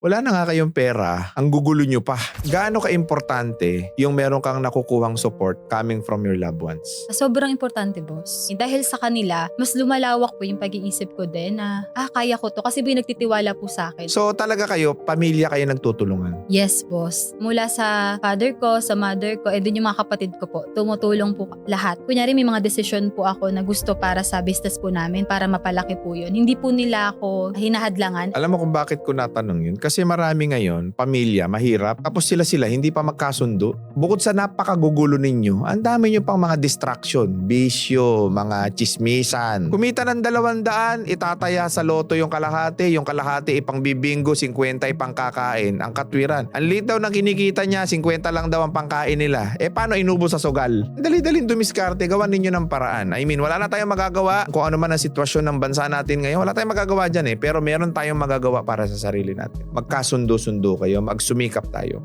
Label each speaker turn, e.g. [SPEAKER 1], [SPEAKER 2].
[SPEAKER 1] Wala na nga kayong pera, ang gugulo nyo pa. Gaano ka-importante yung meron kang nakukuhang support coming from your loved ones?
[SPEAKER 2] Sobrang importante, boss. Dahil sa kanila, mas lumalawak po yung pag-iisip ko din na, kaya ko to kasi nagtitiwala po sa akin.
[SPEAKER 1] So talaga kayo, pamilya kayo nagtutulungan?
[SPEAKER 2] Yes, boss. Mula sa father ko, sa mother ko, din yung mga kapatid ko po. Tumutulong po lahat. Kunyari may mga desisyon po ako na gusto para sa business po namin, para mapalaki po yun. Hindi po nila ako hinahadlangan.
[SPEAKER 1] Alam mo kung bakit ko natanong yun? Kasi marami ngayon, pamilya, mahirap. Tapos sila hindi pa magkasundo. Bukod sa napakagugulo ninyo, ang dami nyo pang mga distraction, bisyo, mga chismisan. Kumita ng 200, itataya sa loto yung kalahati ipang bibingo, 50 ipang kakain. Ang katwiran. Ang liit daw na kinikita niya, 50 lang daw ang pangkain nila. Paano inubo sa sugal? Dali-daling dumiskarte, gawan ninyo ng paraan. I mean, wala na tayong magagawa kung ano man ang sitwasyon ng bansa natin ngayon. Wala tayong magagawa dyan Pero meron tayong magagawa para sa sarili natin. Magkasundo-sundo kayo, magsumikap tayo.